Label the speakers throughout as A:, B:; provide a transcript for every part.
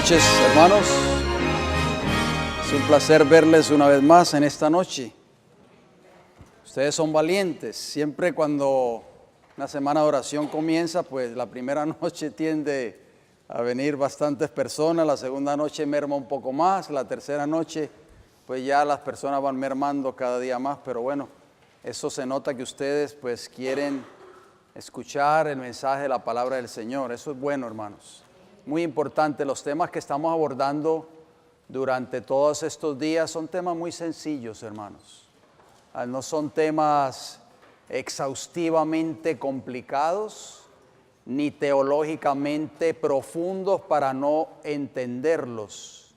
A: noches, hermanos. Es un placer verles una vez más en esta noche. Ustedes son valientes. Siempre cuando una semana de oración comienza, pues la primera noche tiende a venir bastantes personas, la segunda noche merma un poco más, la tercera noche, pues ya las personas van mermando cada día más, pero bueno, eso se nota que ustedes pues quieren escuchar el mensaje de la palabra del Señor. Eso es bueno, hermanos. Muy importante, los temas que estamos abordando durante todos estos días son temas muy sencillos, hermanos. No son temas exhaustivamente complicados, ni teológicamente profundos para no entenderlos.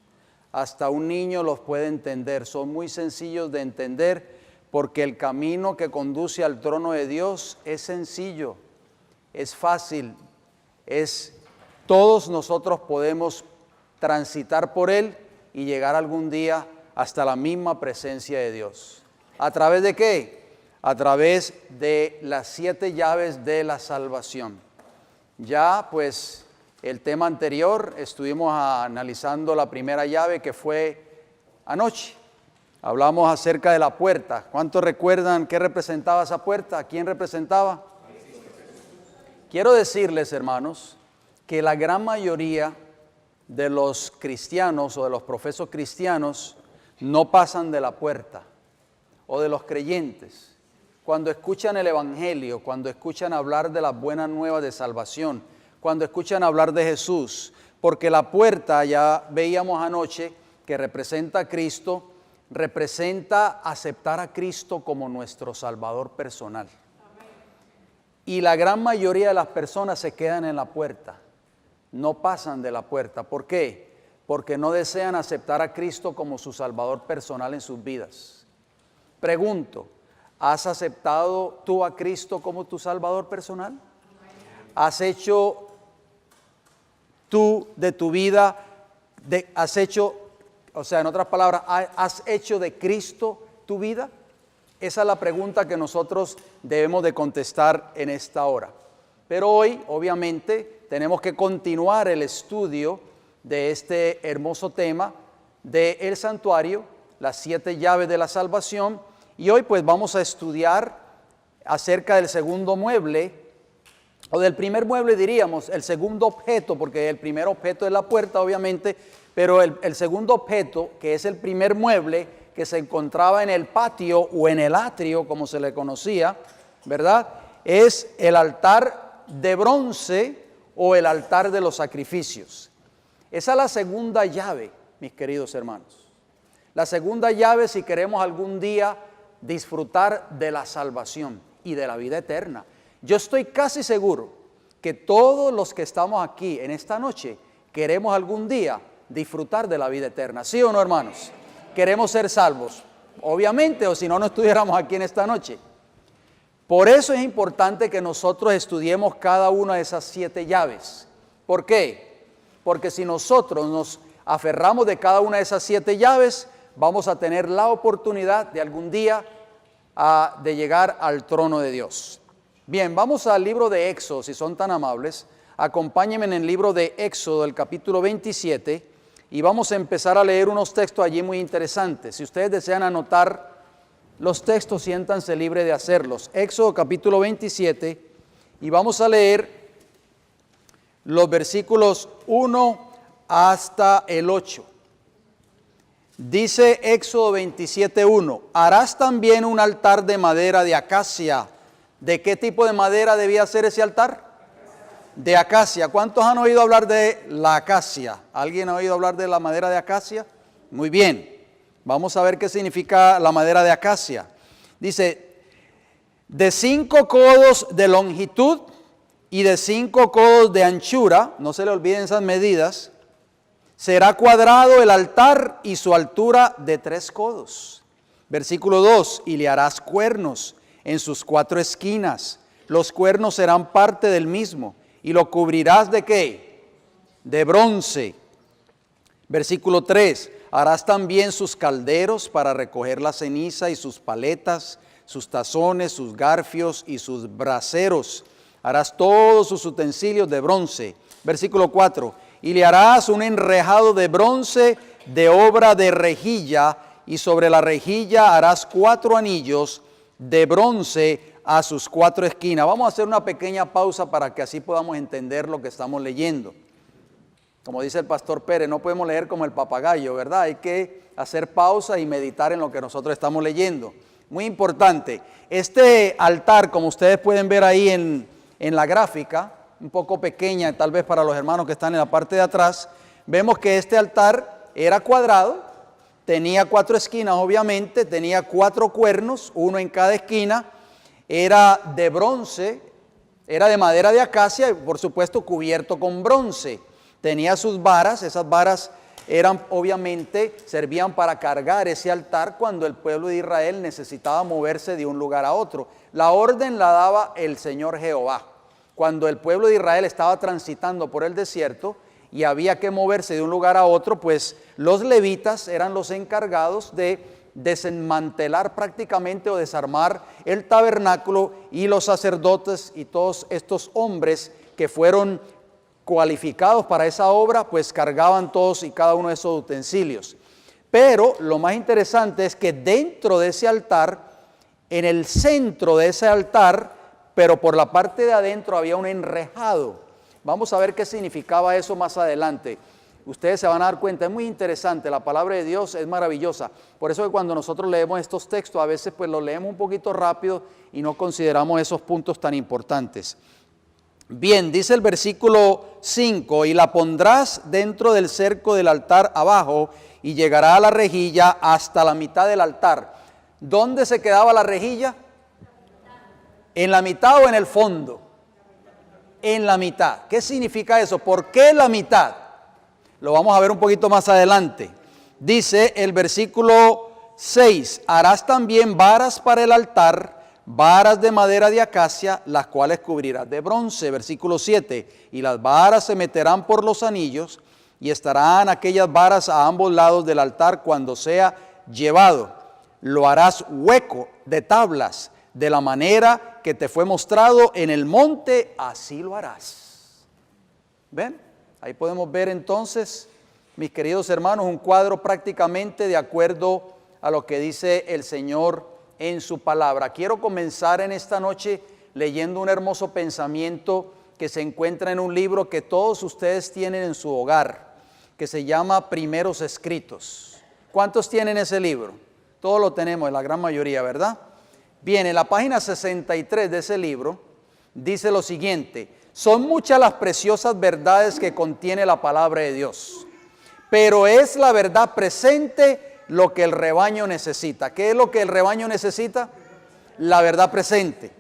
A: Hasta un niño los puede entender, son muy sencillos de entender porque el camino que conduce al trono de Dios es sencillo, es fácil, todos nosotros podemos transitar por él y llegar algún día hasta la misma presencia de Dios. ¿A través de qué? A través de las 7 llaves de la salvación. Ya pues el tema anterior estuvimos analizando la primera llave que fue anoche. Hablamos acerca de la puerta. ¿Cuántos recuerdan qué representaba esa puerta? ¿A quién representaba? Quiero decirles, hermanos, que la gran mayoría de los cristianos o de los profesos cristianos no pasan de la puerta, o de los creyentes. Cuando escuchan el evangelio, cuando escuchan hablar de las buenas nuevas de salvación, cuando escuchan hablar de Jesús, porque la puerta, ya veíamos anoche, que representa a Cristo, representa aceptar a Cristo como nuestro Salvador personal. Y la gran mayoría de las personas se quedan en la puerta, no pasan de la puerta. ¿Por qué? Porque no desean aceptar a Cristo como su Salvador personal en sus vidas. Pregunto, ¿has aceptado tú a Cristo como tu Salvador personal? ¿Has hecho tú de tu vida, en otras palabras, ¿has hecho de Cristo tu vida? Esa es la pregunta que nosotros debemos de contestar en esta hora. Pero hoy, obviamente, tenemos que continuar el estudio de este hermoso tema del santuario, las 7 llaves de la salvación. Y hoy pues vamos a estudiar acerca del segundo mueble, o del primer mueble diríamos, el segundo objeto, porque el primer objeto es la puerta obviamente, pero el segundo objeto, que es el primer mueble que se encontraba en el patio o en el atrio, como se le conocía, ¿verdad? Es el altar de bronce o el altar de los sacrificios. Esa es la segunda llave, mis queridos hermanos. La segunda llave si queremos algún día disfrutar de la salvación y de la vida eterna. Yo estoy casi seguro que todos los que estamos aquí en esta noche queremos algún día disfrutar de la vida eterna. ¿Sí o no, hermanos? Queremos ser salvos, obviamente, o si no, no estuviéramos aquí en esta noche. Por eso es importante que nosotros estudiemos cada una de esas 7 llaves. ¿Por qué? Porque si nosotros nos aferramos de cada una de esas 7 llaves, vamos a tener la oportunidad de algún día de llegar al trono de Dios. Bien, vamos al libro de Éxodo, si son tan amables. Acompáñenme en el libro de Éxodo, el capítulo 27, y vamos a empezar a leer unos textos allí muy interesantes. Si ustedes desean anotar los textos, siéntanse libres de hacerlos. Éxodo capítulo 27, y vamos a leer los versículos 1 hasta el 8. Dice Éxodo 27:1, harás también un altar de madera de acacia. ¿De qué tipo de madera debía ser ese altar? De acacia. ¿Cuántos han oído hablar de la acacia? ¿Alguien ha oído hablar de la madera de acacia? Muy bien. Vamos a ver qué significa la madera de acacia. Dice, de 5 codos de longitud y de 5 codos de anchura, no se le olviden esas medidas, será cuadrado el altar y su altura de 3 codos. Versículo 2, y le harás cuernos en sus 4 esquinas. Los cuernos serán parte del mismo. ¿Y lo cubrirás de qué? De bronce. Versículo 3, harás también sus calderos para recoger la ceniza y sus paletas, sus tazones, sus garfios y sus braseros. Harás todos sus utensilios de bronce. Versículo 4, y le harás un enrejado de bronce de obra de rejilla, y sobre la rejilla harás 4 anillos de bronce a sus 4 esquinas. Vamos a hacer una pequeña pausa para que así podamos entender lo que estamos leyendo. Como dice el pastor Pérez, no podemos leer como el papagayo, ¿verdad? Hay que hacer pausa y meditar en lo que nosotros estamos leyendo. Muy importante. Este altar, como ustedes pueden ver ahí en la gráfica, un poco pequeña tal vez para los hermanos que están en la parte de atrás, vemos que este altar era cuadrado, tenía 4 esquinas obviamente, tenía 4 cuernos, uno en cada esquina, era de bronce, era de madera de acacia y por supuesto cubierto con bronce. Tenía sus varas, esas varas eran obviamente, servían para cargar ese altar cuando el pueblo de Israel necesitaba moverse de un lugar a otro. La orden la daba el Señor Jehová. Cuando el pueblo de Israel estaba transitando por el desierto y había que moverse de un lugar a otro, pues los levitas eran los encargados de desmantelar prácticamente o desarmar el tabernáculo, y los sacerdotes y todos estos hombres que fueron cualificados para esa obra, pues cargaban todos y cada uno de esos utensilios. Pero lo más interesante es que dentro de ese altar, en el centro de ese altar, pero por la parte de adentro había un enrejado. Vamos a ver qué significaba eso más adelante. Ustedes se van a dar cuenta, es muy interesante, la palabra de Dios es maravillosa. Por eso que cuando nosotros leemos estos textos, a veces pues los leemos un poquito rápido y no consideramos esos puntos tan importantes. Bien, dice el versículo 5, y la pondrás dentro del cerco del altar abajo, y llegará a la rejilla hasta la mitad del altar. ¿Dónde se quedaba la rejilla? ¿En la mitad o en el fondo? En la mitad. ¿Qué significa eso? ¿Por qué la mitad? Lo vamos a ver un poquito más adelante. Dice el versículo 6, harás también varas para el altar, varas de madera de acacia, las cuales cubrirás de bronce. Versículo 7, y las varas se meterán por los anillos, y estarán aquellas varas a ambos lados del altar cuando sea llevado. Lo harás hueco de tablas, de la manera que te fue mostrado en el monte, así lo harás. ¿Ven? Ahí podemos ver entonces, mis queridos hermanos, un cuadro prácticamente de acuerdo a lo que dice el Señor en su palabra. Quiero comenzar en esta noche leyendo un hermoso pensamiento que se encuentra en un libro que todos ustedes tienen en su hogar, que se llama Primeros Escritos. ¿Cuántos tienen ese libro? Todos lo tenemos, la gran mayoría, ¿verdad? Bien, en la página 63 de ese libro dice lo siguiente: son muchas las preciosas verdades que contiene la palabra de Dios, pero es la verdad presente lo que el rebaño necesita. ¿Qué es lo que el rebaño necesita? La verdad presente.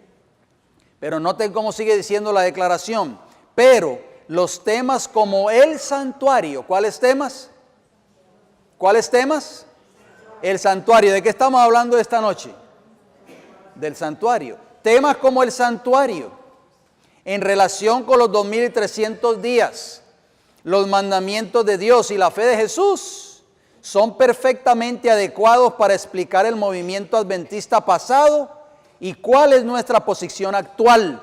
A: Pero noten cómo sigue diciendo la declaración. Pero los temas como el santuario, ¿cuáles temas? ¿Cuáles temas? El santuario. ¿De qué estamos hablando esta noche? Del santuario. Temas como el santuario, en relación con los 2300 días, los mandamientos de Dios y la fe de Jesús, son perfectamente adecuados para explicar el movimiento adventista pasado y cuál es nuestra posición actual,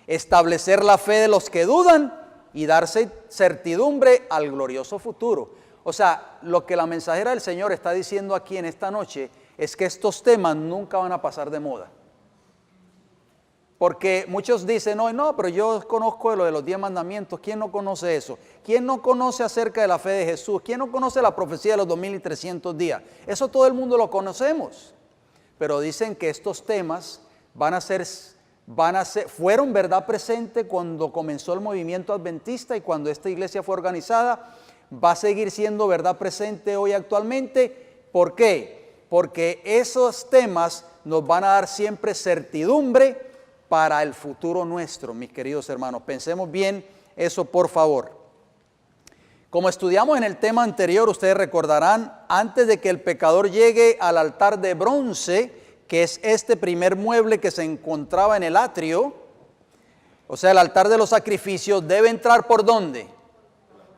A: establecer la fe de los que dudan y darse certidumbre al glorioso futuro. O sea, lo que la mensajera del Señor está diciendo aquí en esta noche es que estos temas nunca van a pasar de moda. Porque muchos dicen, no, pero yo conozco lo de los 10 mandamientos. ¿Quién no conoce eso? ¿Quién no conoce acerca de la fe de Jesús? ¿Quién no conoce la profecía de los 2300 días? Eso todo el mundo lo conocemos. Pero dicen que estos temas fueron verdad presente cuando comenzó el movimiento adventista y cuando esta iglesia fue organizada. Va a seguir siendo verdad presente hoy actualmente. ¿Por qué? Porque esos temas nos van a dar siempre certidumbre para el futuro nuestro, mis queridos hermanos. Pensemos bien eso, por favor. Como estudiamos en el tema anterior, ustedes recordarán, antes de que el pecador llegue al altar de bronce, que es este primer mueble que se encontraba en el atrio, o sea, el altar de los sacrificios, debe entrar ¿por dónde?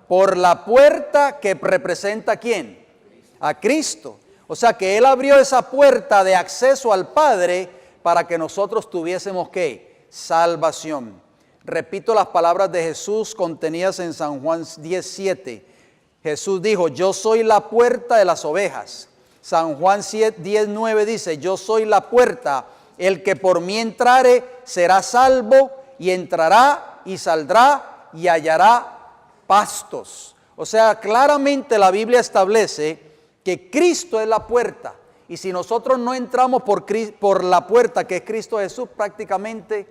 A: Por la puerta que representa ¿a quién? A Cristo. O sea, que Él abrió esa puerta de acceso al Padre para que nosotros tuviésemos ¿qué? Salvación. Repito las palabras de Jesús contenidas en San Juan 10:7. Jesús dijo, yo soy la puerta de las ovejas. San Juan 10:9 dice, yo soy la puerta, el que por mí entrare será salvo, y entrará y saldrá y hallará pastos. O sea, claramente la Biblia establece que Cristo es la puerta. Y si nosotros no entramos por la puerta que es Cristo Jesús, prácticamente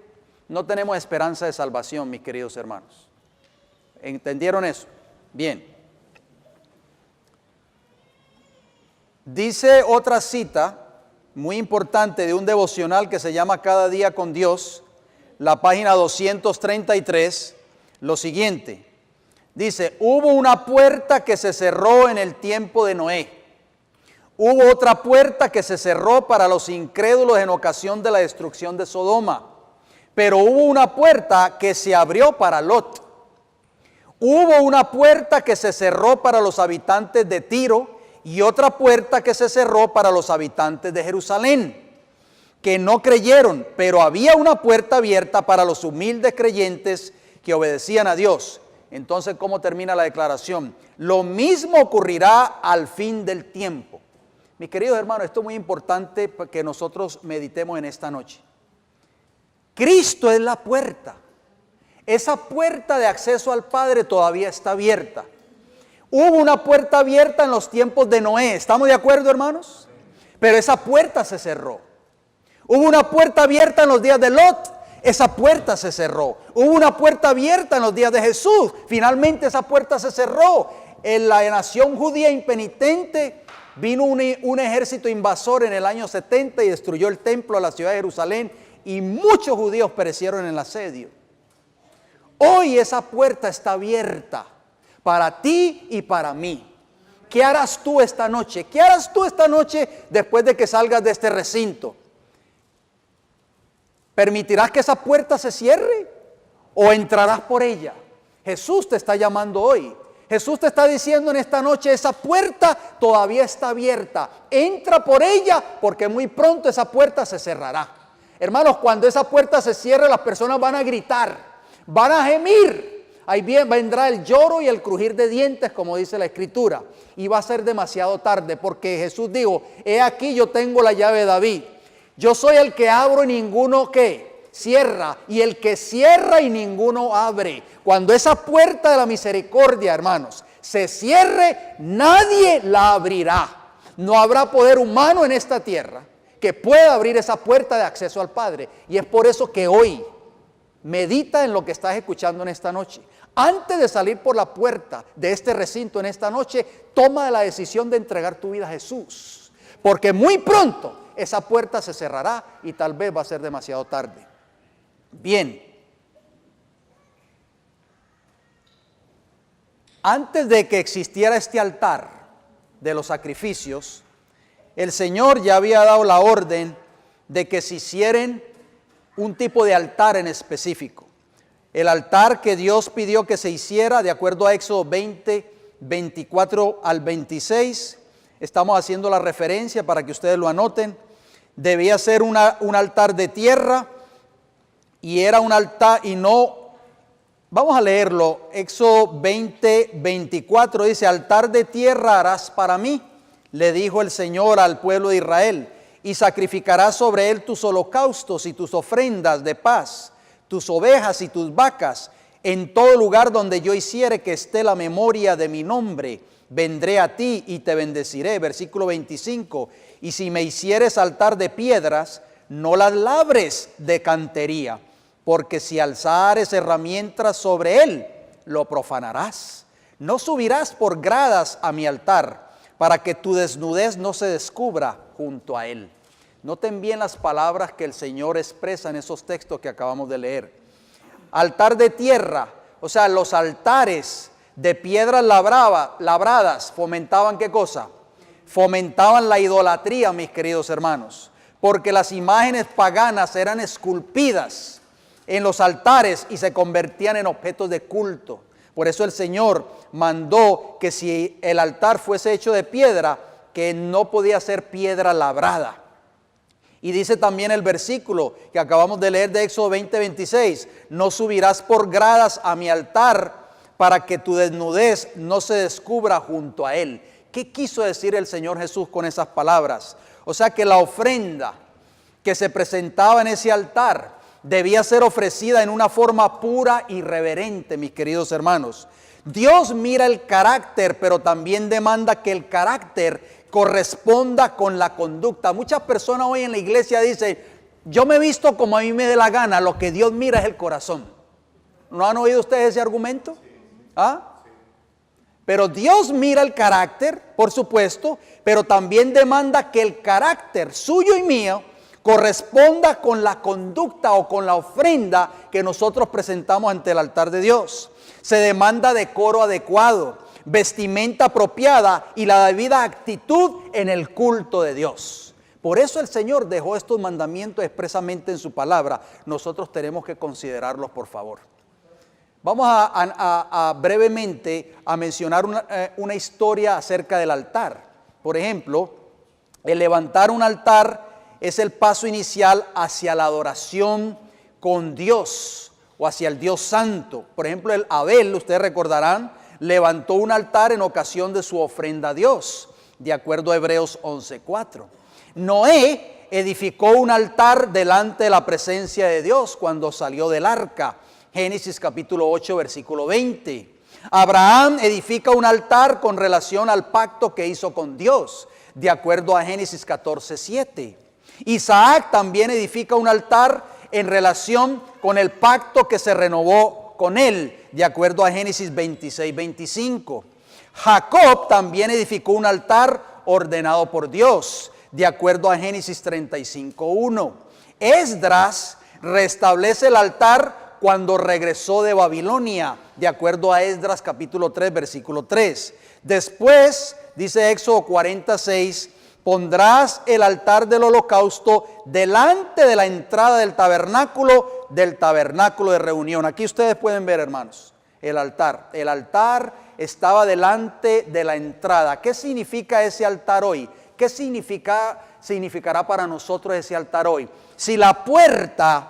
A: no tenemos esperanza de salvación, mis queridos hermanos. ¿Entendieron eso? Bien. Dice otra cita muy importante de un devocional que se llama Cada día con Dios, la página 233, lo siguiente. Dice, hubo una puerta que se cerró en el tiempo de Noé. Hubo otra puerta que se cerró para los incrédulos en ocasión de la destrucción de Sodoma. Pero hubo una puerta que se abrió para Lot. Hubo una puerta que se cerró para los habitantes de Tiro y otra puerta que se cerró para los habitantes de Jerusalén, que no creyeron, pero había una puerta abierta para los humildes creyentes que obedecían a Dios. Entonces, ¿cómo termina la declaración? Lo mismo ocurrirá al fin del tiempo. Mis queridos hermanos, esto es muy importante que nosotros meditemos en esta noche. Cristo es la puerta. Esa puerta de acceso al Padre todavía está abierta. Hubo una puerta abierta en los tiempos de Noé. ¿Estamos de acuerdo, hermanos? Pero esa puerta se cerró. Hubo una puerta abierta en los días de Lot. Esa puerta se cerró. Hubo una puerta abierta en los días de Jesús. Finalmente esa puerta se cerró. En la nación judía impenitente vino un ejército invasor en el año 70 y destruyó el templo de la ciudad de Jerusalén. Y muchos judíos perecieron en el asedio. Hoy esa puerta está abierta para ti y para mí. ¿Qué harás tú esta noche? ¿Qué harás tú esta noche después de que salgas de este recinto? ¿Permitirás que esa puerta se cierre o entrarás por ella? Jesús te está llamando hoy. Jesús te está diciendo en esta noche, esa puerta todavía está abierta. Entra por ella porque muy pronto esa puerta se cerrará. Hermanos, cuando esa puerta se cierre, las personas van a gritar, van a gemir. Ahí bien vendrá el lloro y el crujir de dientes, como dice la Escritura. Y va a ser demasiado tarde, porque Jesús dijo, he aquí yo tengo la llave de David. Yo soy el que abro y ninguno ¿qué? Cierra. Y el que cierra y ninguno abre. Cuando esa puerta de la misericordia, hermanos, se cierre, nadie la abrirá. No habrá poder humano en esta tierra que pueda abrir esa puerta de acceso al Padre. Y es por eso que hoy medita en lo que estás escuchando en esta noche. Antes de salir por la puerta de este recinto en esta noche, toma la decisión de entregar tu vida a Jesús. Porque muy pronto esa puerta se cerrará y tal vez va a ser demasiado tarde. Bien. Antes de que existiera este altar de los sacrificios, el Señor ya había dado la orden de que se hicieran un tipo de altar en específico. El altar que Dios pidió que se hiciera, de acuerdo a Éxodo 20, 24 al 26, estamos haciendo la referencia para que ustedes lo anoten, debía ser un altar de tierra y era un altar y no, vamos a leerlo, Éxodo 20, 24 dice, altar de tierra harás para mí, le dijo el Señor al pueblo de Israel, y sacrificarás sobre él tus holocaustos y tus ofrendas de paz, tus ovejas y tus vacas, en todo lugar donde yo hiciere que esté la memoria de mi nombre, vendré a ti y te bendeciré. Versículo 25, y si me hicieres altar de piedras, no las labres de cantería, porque si alzares herramientas sobre él, lo profanarás. No subirás por gradas a mi altar, para que tu desnudez no se descubra junto a él. Noten bien las palabras que el Señor expresa en esos textos que acabamos de leer. Altar de tierra, o sea, los altares de piedras labradas fomentaban ¿qué cosa? Fomentaban la idolatría, mis queridos hermanos, porque las imágenes paganas eran esculpidas en los altares y se convertían en objetos de culto. Por eso el Señor mandó que si el altar fuese hecho de piedra, que no podía ser piedra labrada. Y dice también el versículo que acabamos de leer de Éxodo 20:26, no subirás por gradas a mi altar para que tu desnudez no se descubra junto a él. ¿Qué quiso decir el Señor Jesús con esas palabras? O sea que la ofrenda que se presentaba en ese altar debía ser ofrecida en una forma pura y reverente, mis queridos hermanos. Dios mira el carácter, pero también demanda que el carácter corresponda con la conducta. Muchas personas hoy en la iglesia dicen, yo me he visto como a mí me dé la gana, lo que Dios mira es el corazón. ¿No han oído ustedes ese argumento? ¿Ah? Pero Dios mira el carácter, por supuesto, pero también demanda que el carácter suyo y mío corresponda con la conducta o con la ofrenda que nosotros presentamos ante el altar de Dios. Se demanda decoro adecuado, vestimenta apropiada y la debida actitud en el culto de Dios. Por eso el Señor dejó estos mandamientos expresamente en su palabra. Nosotros tenemos que considerarlos, por favor. Vamos a brevemente a mencionar una historia acerca del altar. Por ejemplo, el levantar un altar es el paso inicial hacia la adoración con Dios o hacia el Dios Santo. Por ejemplo, el Abel, ustedes recordarán, levantó un altar en ocasión de su ofrenda a Dios, de acuerdo a Hebreos 11:4. Noé edificó un altar delante de la presencia de Dios cuando salió del arca, Génesis capítulo 8, versículo 20. Abraham edifica un altar con relación al pacto que hizo con Dios, de acuerdo a Génesis 14:7. Isaac también edifica un altar en relación con el pacto que se renovó con él, de acuerdo a Génesis 26:25. Jacob también edificó un altar ordenado por Dios, de acuerdo a Génesis 35:1. Esdras restablece el altar cuando regresó de Babilonia, de acuerdo a Esdras capítulo 3, versículo 3. Después, dice Éxodo 46, pondrás el altar del holocausto delante de la entrada del tabernáculo de reunión. Aquí ustedes pueden ver, hermanos, el altar. El altar estaba delante de la entrada. ¿Qué significa ese altar hoy? ¿Qué significará para nosotros ese altar hoy? Si la puerta,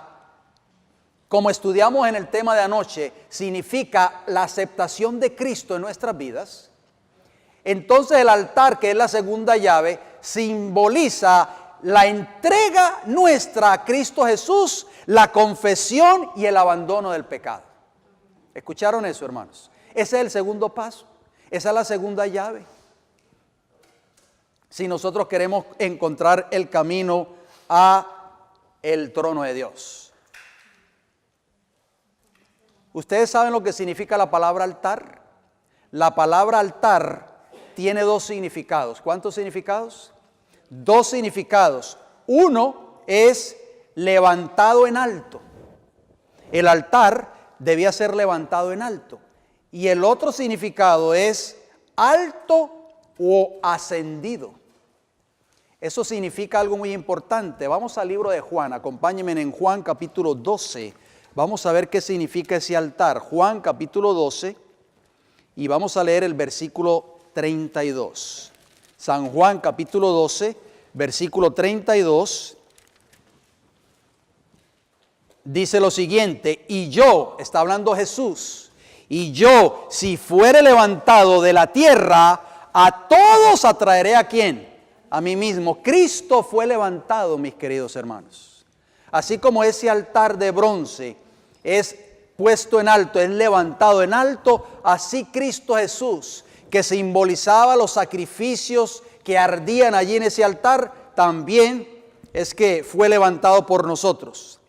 A: como estudiamos en el tema de anoche, significa la aceptación de Cristo en nuestras vidas, entonces el altar, que es la segunda llave, simboliza la entrega nuestra a Cristo Jesús, la confesión y el abandono del pecado. ¿Escucharon eso, hermanos? Ese es el segundo paso. Esa es la segunda llave. Si nosotros queremos encontrar el camino a el trono de Dios. ¿Ustedes saben lo que significa la palabra altar? La palabra altar tiene dos significados. ¿Cuántos significados? Dos significados. Uno es levantado en alto. El altar debía ser levantado en alto. Y el otro significado es alto o ascendido. Eso significa algo muy importante. Vamos al libro de Juan. Acompáñenme en Juan capítulo 12. Vamos a ver qué significa ese altar. Juan capítulo 12 y vamos a leer el versículo 32. San Juan capítulo 12, versículo 32. Dice lo siguiente, y yo, está hablando Jesús, y yo, si fuere levantado de la tierra, a todos atraeré ¿a quién? A mí mismo. Cristo fue levantado, mis queridos hermanos. Así como ese altar de bronce es puesto en alto, es levantado en alto, así Cristo Jesús, que simbolizaba los sacrificios que ardían allí en ese altar, también es que fue levantado por nosotros.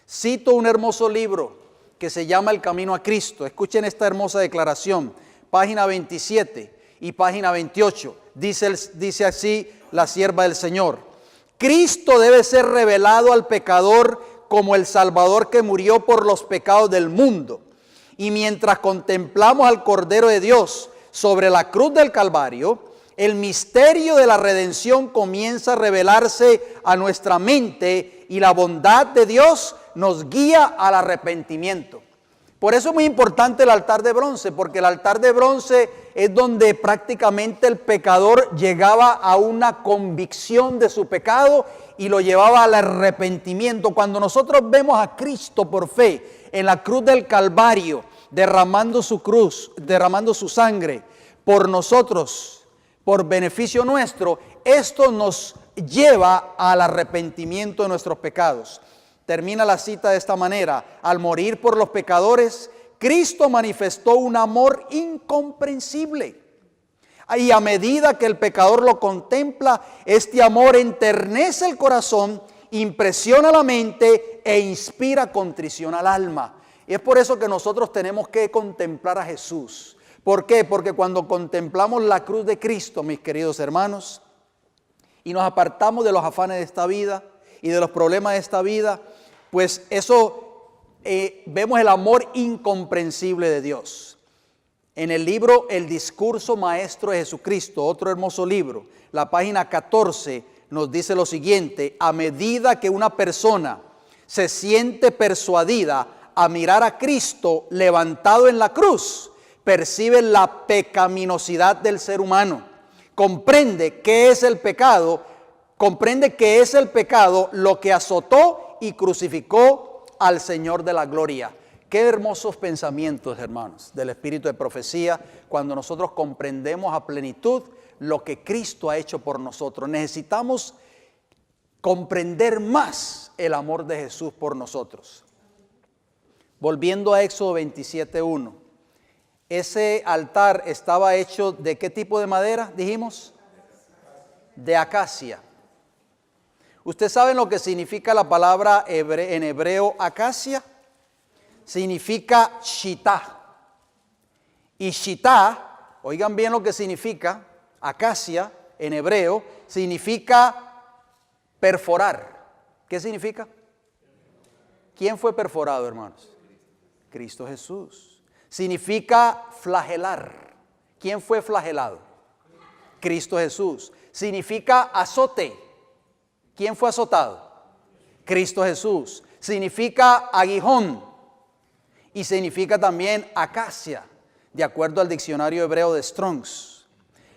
A: Cito un hermoso libro que se llama El Camino a Cristo. Escuchen esta hermosa declaración, página 27 y página 28. Dice así la sierva del Señor: Cristo debe ser revelado al pecador como el Salvador que murió por los pecados del mundo. Y mientras contemplamos al Cordero de Dios sobre la cruz del Calvario, el misterio de la redención comienza a revelarse a nuestra mente y la bondad de Dios nos guía al arrepentimiento. Por eso es muy importante el altar de bronce, porque el altar de bronce es donde prácticamente el pecador llegaba a una convicción de su pecado y lo llevaba al arrepentimiento. Cuando nosotros vemos a Cristo por fe en la cruz del Calvario, derramando su sangre por nosotros, por beneficio nuestro, esto nos lleva al arrepentimiento de nuestros pecados. Termina la cita de esta manera: al morir por los pecadores, Cristo manifestó un amor incomprensible. Y a medida que el pecador lo contempla, este amor enternece el corazón, impresiona la mente e inspira contrición al alma. Y es por eso que nosotros tenemos que contemplar a Jesús. ¿Por qué? Porque cuando contemplamos la cruz de Cristo, mis queridos hermanos, y nos apartamos de los afanes de esta vida y de los problemas de esta vida, pues eso vemos el amor incomprensible de Dios. En el libro El Discurso Maestro de Jesucristo, otro hermoso libro, la página 14 nos dice lo siguiente: a medida que una persona se siente persuadida a mirar a Cristo levantado en la cruz, percibe la pecaminosidad del ser humano, comprende que es el pecado lo que azotó y crucificó al Señor de la gloria. Qué hermosos pensamientos, hermanos, del espíritu de profecía, cuando nosotros comprendemos a plenitud lo que Cristo ha hecho por nosotros. Necesitamos comprender más el amor de Jesús por nosotros. Volviendo a Éxodo 27:1, ese altar estaba hecho ¿de qué tipo de madera? Dijimos, de acacia. ¿Usted sabe lo que significa la palabra en hebreo acacia? Significa shitá. Y shitá, oigan bien lo que significa, acacia en hebreo, significa perforar. ¿Qué significa? ¿Quién fue perforado, hermanos? Cristo Jesús. Significa flagelar. ¿Quién fue flagelado? Cristo Jesús. Significa azote. ¿Quién fue azotado? Cristo Jesús. Significa aguijón y significa también acacia, de acuerdo al diccionario hebreo de Strong's.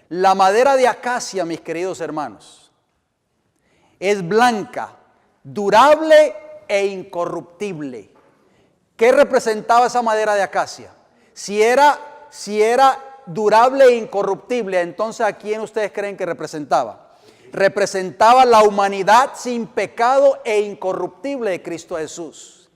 A: La madera de acacia, mis queridos hermanos, es blanca, durable e incorruptible. ¿Qué representaba esa madera de acacia? Si era durable e incorruptible, entonces ¿a quién ustedes creen que representaba? Representaba la humanidad sin pecado e incorruptible de Cristo Jesús.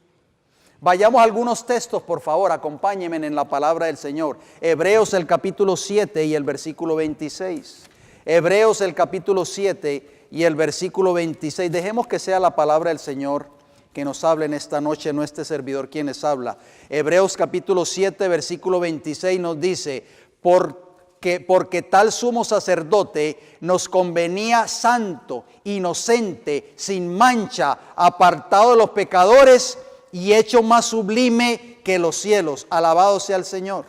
A: Vayamos a algunos textos, por favor, acompáñenme en la palabra del Señor. Hebreos el capítulo 7 y el versículo 26. Hebreos el capítulo 7 y el versículo 26. Dejemos que sea la palabra del Señor que nos hable en esta noche, no este servidor quien les habla. Hebreos capítulo 7, versículo 26 nos dice: porque tal sumo sacerdote nos convenía santo, inocente, sin mancha, apartado de los pecadores y hecho más sublime que los cielos. Alabado sea el Señor.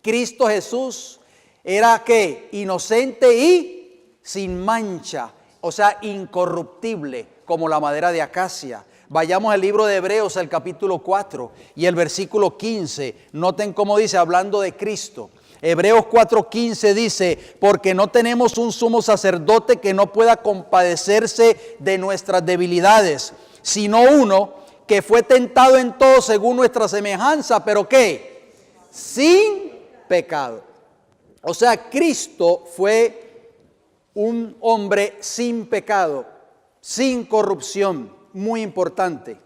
A: Cristo Jesús era ¿qué? Inocente y sin mancha, o sea, incorruptible, como la madera de acacia. Vayamos al libro de Hebreos, el capítulo 4 y el versículo 15. Noten cómo dice, hablando de Cristo. Hebreos 4:15 dice: porque no tenemos un sumo sacerdote que no pueda compadecerse de nuestras debilidades, sino uno que fue tentado en todo según nuestra semejanza, pero ¿qué? Sin pecado. O sea, Cristo fue un hombre sin pecado, sin corrupción. Muy importante.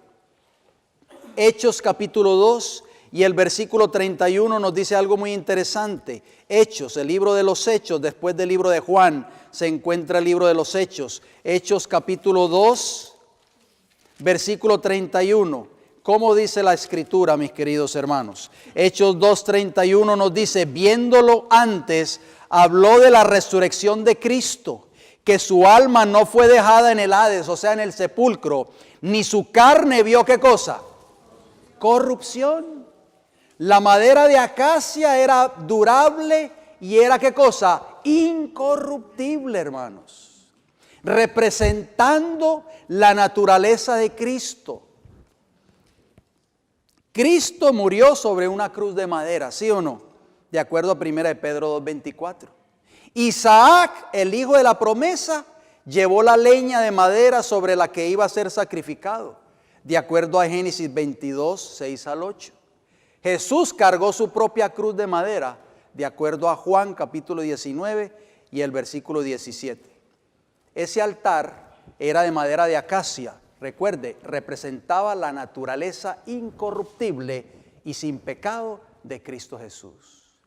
A: Hechos capítulo 2 y el versículo 31 nos dice algo muy interesante. Hechos, el libro de los Hechos, después del libro de Juan se encuentra el libro de los Hechos. Hechos capítulo 2, versículo 31. ¿Cómo dice la Escritura, mis queridos hermanos? Hechos 2:31 nos dice: viéndolo antes, habló de la resurrección de Cristo, que su alma no fue dejada en el Hades, o sea, en el sepulcro, ni su carne vio ¿qué cosa? Corrupción. La madera de acacia era durable y era ¿qué cosa? Incorruptible, hermanos, representando la naturaleza de Cristo. Cristo murió sobre una cruz de madera, ¿sí o no? De acuerdo a 1 de Pedro 2:24. Isaac, el hijo de la promesa, llevó la leña de madera sobre la que iba a ser sacrificado, de acuerdo a Génesis 22:6-8. Jesús cargó su propia cruz de madera, de acuerdo a Juan capítulo 19 y el versículo 17. Ese altar era de madera de acacia. Recuerde, representaba la naturaleza incorruptible y sin pecado de Cristo Jesús.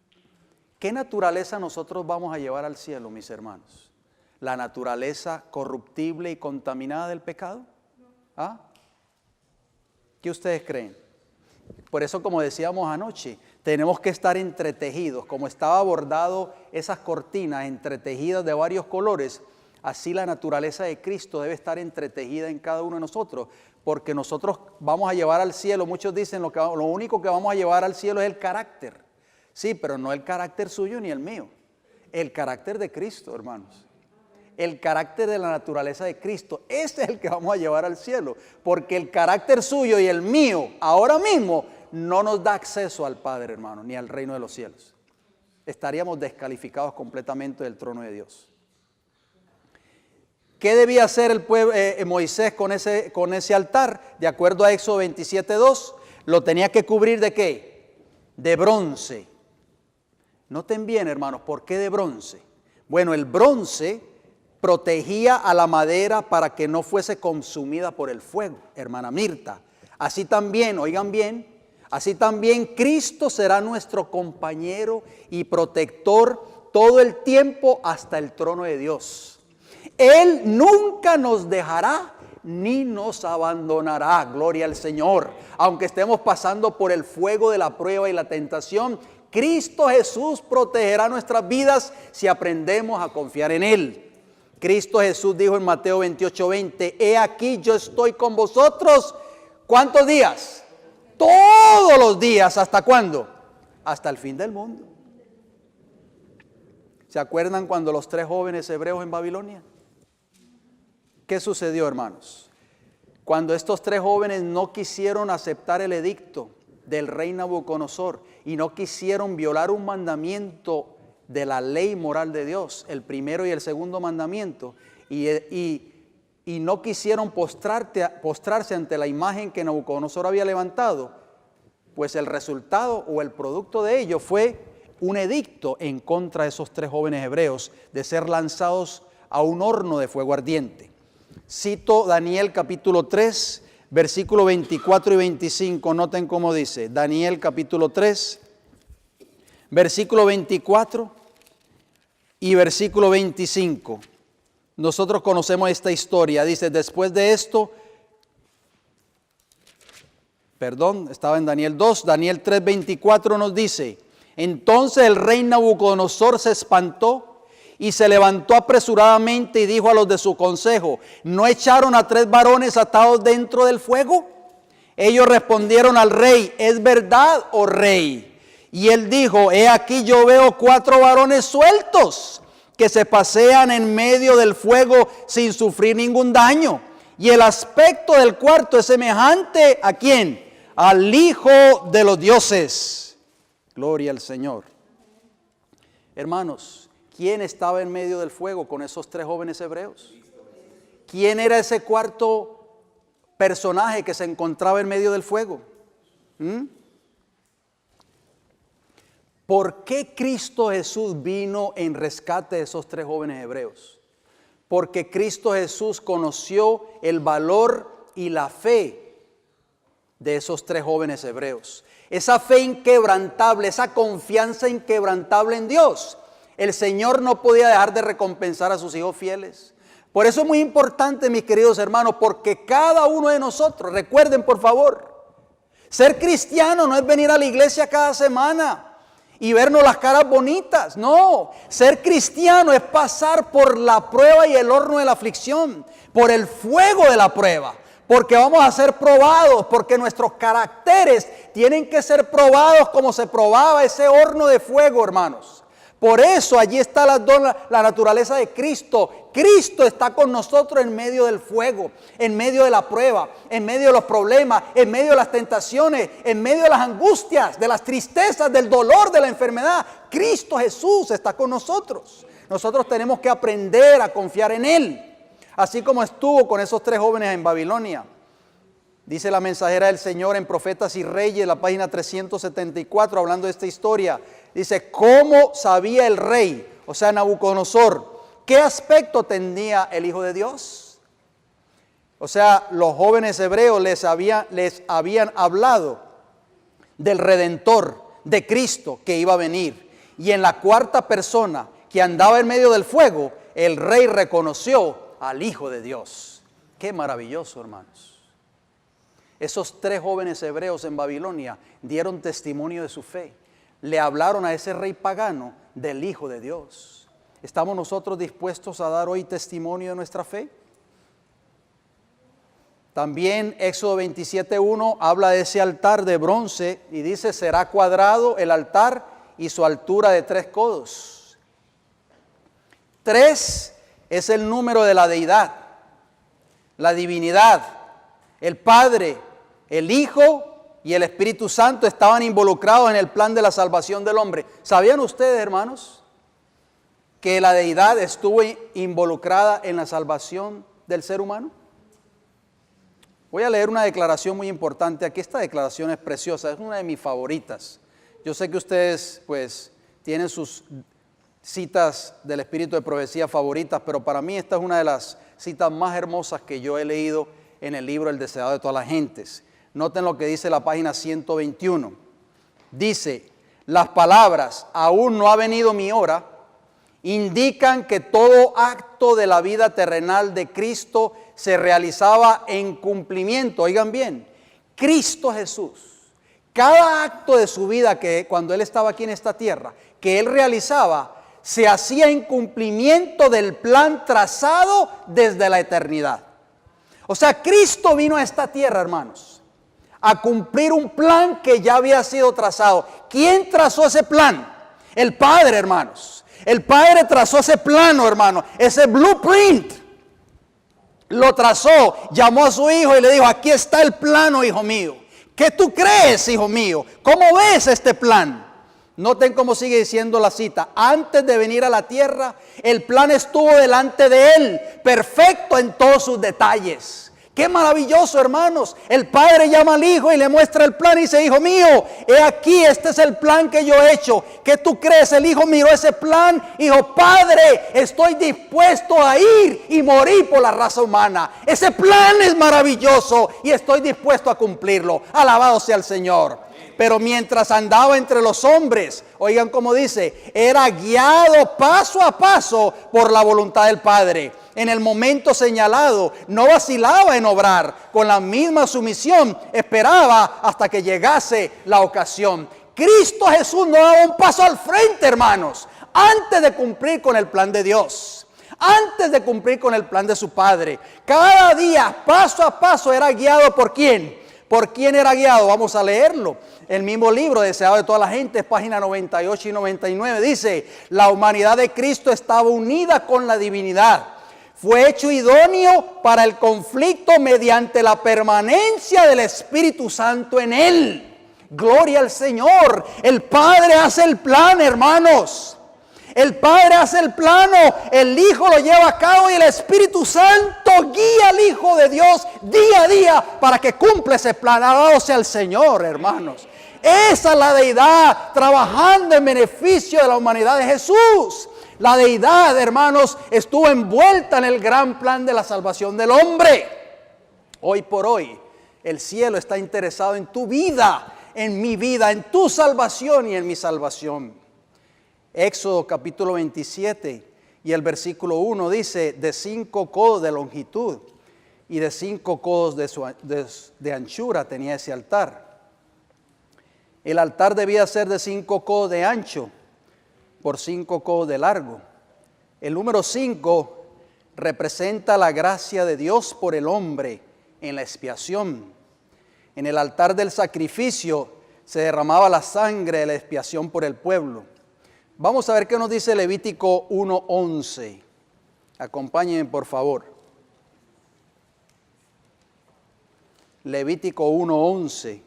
A: ¿Qué naturaleza nosotros vamos a llevar al cielo, mis hermanos? ¿La naturaleza corruptible y contaminada del pecado? ¿Ah? ¿Qué ustedes creen? Por eso, como decíamos anoche, tenemos que estar entretejidos. Como estaba bordado esas cortinas entretejidas de varios colores, así la naturaleza de Cristo debe estar entretejida en cada uno de nosotros, porque nosotros vamos a llevar al cielo. Muchos dicen lo único que vamos a llevar al cielo es el carácter. Sí, pero no el carácter suyo ni el mío. El carácter de Cristo, hermanos. El carácter de la naturaleza de Cristo. Ese es el que vamos a llevar al cielo. Porque el carácter suyo y el mío, ahora mismo, no nos da acceso al Padre, hermano, ni al reino de los cielos. Estaríamos descalificados completamente del trono de Dios. ¿Qué debía hacer el pueblo, Moisés con ese altar? De acuerdo a Éxodo 27:2, lo tenía que cubrir ¿de qué? De bronce. Noten bien, hermanos, ¿por qué de bronce? Bueno, el bronce protegía a la madera para que no fuese consumida por el fuego, hermana Mirta. Así también, oigan bien, así también Cristo será nuestro compañero y protector todo el tiempo hasta el trono de Dios. Él nunca nos dejará ni nos abandonará, gloria al Señor. Aunque estemos pasando por el fuego de la prueba y la tentación, Cristo Jesús protegerá nuestras vidas si aprendemos a confiar en Él. Cristo Jesús dijo en Mateo 28:20, he aquí yo estoy con vosotros, ¿cuántos días? Todos los días, ¿hasta cuándo? Hasta el fin del mundo. ¿Se acuerdan cuando los 3 jóvenes hebreos en Babilonia? ¿Qué sucedió, hermanos? Cuando estos 3 jóvenes no quisieron aceptar el edicto del rey Nabucodonosor y no quisieron violar un mandamiento de la ley moral de Dios, el primero y el segundo mandamiento, y no quisieron postrarse ante la imagen que Nabucodonosor había levantado, pues el resultado o el producto de ello fue un edicto en contra de esos 3 jóvenes hebreos de ser lanzados a un horno de fuego ardiente. Cito Daniel capítulo 3, versículo 24 y 25, noten cómo dice, Daniel capítulo 3, versículo 24 y versículo 25. Nosotros conocemos esta historia, dice, después de esto, estaba en Daniel 2, Daniel 3, 24 nos dice, entonces el rey Nabucodonosor se espantó y se levantó apresuradamente y dijo a los de su consejo, ¿no echaron a 3 varones atados dentro del fuego? Ellos respondieron al rey, ¿es verdad, oh rey? Y él dijo, he aquí yo veo 4 varones sueltos que se pasean en medio del fuego sin sufrir ningún daño. Y el aspecto del cuarto es semejante ¿a quién? Al Hijo de los dioses. Gloria al Señor. Hermanos, ¿quién estaba en medio del fuego con esos 3 jóvenes hebreos? ¿Quién era ese cuarto personaje que se encontraba en medio del fuego? ¿Por qué Cristo Jesús vino en rescate de esos 3 jóvenes hebreos? Porque Cristo Jesús conoció el valor y la fe de esos 3 jóvenes hebreos. Esa fe inquebrantable, esa confianza inquebrantable en Dios. El Señor no podía dejar de recompensar a sus hijos fieles. Por eso es muy importante, mis queridos hermanos, porque cada uno de nosotros, recuerden por favor, ser cristiano no es venir a la iglesia cada semana y vernos las caras bonitas. No, ser cristiano es pasar por la prueba y el horno de la aflicción, por el fuego de la prueba. Porque vamos a ser probados, porque nuestros caracteres tienen que ser probados como se probaba ese horno de fuego, hermanos. Por eso allí está la naturaleza de Cristo. Cristo está con nosotros en medio del fuego, en medio de la prueba, en medio de los problemas, en medio de las tentaciones, en medio de las angustias, de las tristezas, del dolor, de la enfermedad. Cristo Jesús está con nosotros. Nosotros tenemos que aprender a confiar en Él, así como estuvo con esos 3 jóvenes en Babilonia. Dice la mensajera del Señor en Profetas y Reyes, la página 374, hablando de esta historia. Dice, ¿cómo sabía el rey, o sea, Nabucodonosor, qué aspecto tenía el Hijo de Dios? O sea, los jóvenes hebreos les habían hablado del Redentor, de Cristo que iba a venir. Y en la 4ª persona que andaba en medio del fuego, el rey reconoció al Hijo de Dios. Qué maravilloso, hermanos. Esos 3 jóvenes hebreos en Babilonia dieron testimonio de su fe. Le hablaron a ese rey pagano del Hijo de Dios. ¿Estamos nosotros dispuestos a dar hoy testimonio de nuestra fe? También Éxodo 27:1 habla de ese altar de bronce y dice, será cuadrado el altar y su altura de 3 codos. 3 es el número de la deidad, la divinidad. El Padre, el Hijo y el Espíritu Santo estaban involucrados en el plan de la salvación del hombre. ¿Sabían ustedes, hermanos, que la deidad estuvo involucrada en la salvación del ser humano? Voy a leer una declaración muy importante aquí. Esta declaración es preciosa, es una de mis favoritas. Yo sé que ustedes pues tienen sus citas del Espíritu de Profecía favoritas, pero para mí esta es una de las citas más hermosas que yo he leído en el libro El Deseado de todas las gentes. Noten lo que dice la página 121. Dice, las palabras, aún no ha venido mi hora, indican que todo acto de la vida terrenal de Cristo se realizaba en cumplimiento. Oigan bien, Cristo Jesús, cada acto de su vida que cuando Él estaba aquí en esta tierra, que Él realizaba, se hacía en cumplimiento del plan trazado desde la eternidad. O sea, Cristo vino a esta tierra, hermanos, a cumplir un plan que ya había sido trazado. ¿Quién trazó ese plan? El Padre, hermanos. El Padre trazó ese plano, hermano, ese blueprint. Lo trazó, llamó a su hijo y le dijo, aquí está el plano, hijo mío. ¿Qué tú crees, hijo mío? ¿Cómo ves este plan? Noten cómo sigue diciendo la cita. Antes de venir a la tierra, el plan estuvo delante de Él, perfecto en todos sus detalles. ¡Qué maravilloso, hermanos! El Padre llama al Hijo y le muestra el plan y dice, hijo mío, he aquí, este es el plan que yo he hecho. ¿Qué tú crees? El Hijo miró ese plan y dijo, Padre, estoy dispuesto a ir y morir por la raza humana. Ese plan es maravilloso y estoy dispuesto a cumplirlo. Alabado sea el Señor. Pero mientras andaba entre los hombres, oigan cómo dice, era guiado paso a paso por la voluntad del Padre. En el momento señalado, no vacilaba en obrar, con la misma sumisión esperaba hasta que llegase la ocasión. Cristo Jesús no daba un paso al frente, hermanos, antes de cumplir con el plan de Dios, antes de cumplir con el plan de su Padre. Cada día, paso a paso, era guiado ¿por quién? ¿Por quién era guiado? Vamos a leerlo. El mismo libro, Deseado de toda la gente, página 98 y 99, dice, la humanidad de Cristo estaba unida con la divinidad. Fue hecho idóneo para el conflicto mediante la permanencia del Espíritu Santo en él. Gloria al Señor. El Padre hace el plan, hermanos. El Padre hace el plano, el Hijo lo lleva a cabo y el Espíritu Santo guía al Hijo de Dios día a día para que cumpla ese plan. Alabado sea el Señor, hermanos. Esa es la deidad trabajando en beneficio de la humanidad de Jesús. La deidad, hermanos, estuvo envuelta en el gran plan de la salvación del hombre. Hoy por hoy, el cielo está interesado en tu vida, en mi vida, en tu salvación y en mi salvación. Éxodo capítulo 27 y el versículo 1 dice, de 5 codos de longitud y de 5 codos de anchura tenía ese altar. El altar debía ser de 5 codos de ancho por 5 codos de largo. El número 5 representa la gracia de Dios por el hombre en la expiación. En el altar del sacrificio se derramaba la sangre de la expiación por el pueblo. Vamos a ver qué nos dice Levítico 1:11. Acompáñenme, por favor. Levítico 1:11.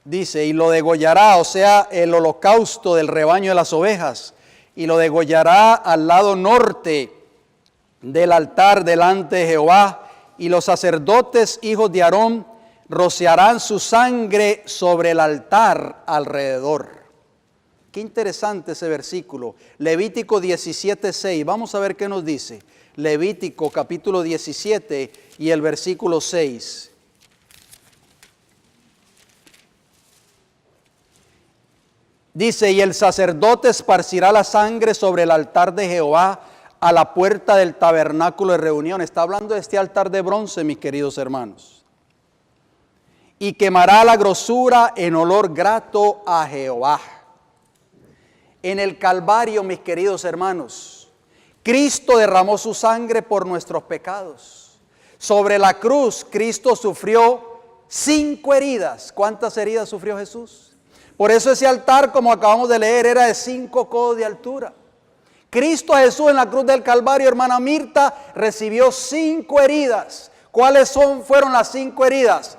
A: Dice, y lo degollará, o sea, el holocausto del rebaño de las ovejas, y lo degollará al lado norte del altar delante de Jehová, y los sacerdotes, hijos de Aarón, rociarán su sangre sobre el altar alrededor. Qué interesante ese versículo. Levítico 17:6. Vamos a ver qué nos dice. Levítico capítulo 17 y el versículo 6. Dice, y el sacerdote esparcirá la sangre sobre el altar de Jehová a la puerta del tabernáculo de reunión. Está hablando de este altar de bronce, mis queridos hermanos. Y quemará la grosura en olor grato a Jehová. En el Calvario, mis queridos hermanos, Cristo derramó su sangre por nuestros pecados. Sobre la cruz, Cristo sufrió 5 heridas. ¿Cuántas heridas sufrió Jesús? Por eso ese altar, como acabamos de leer, era de 5 codos de altura. Cristo Jesús en la cruz del Calvario, hermana Mirta, recibió 5 heridas. ¿Cuáles fueron las 5 heridas?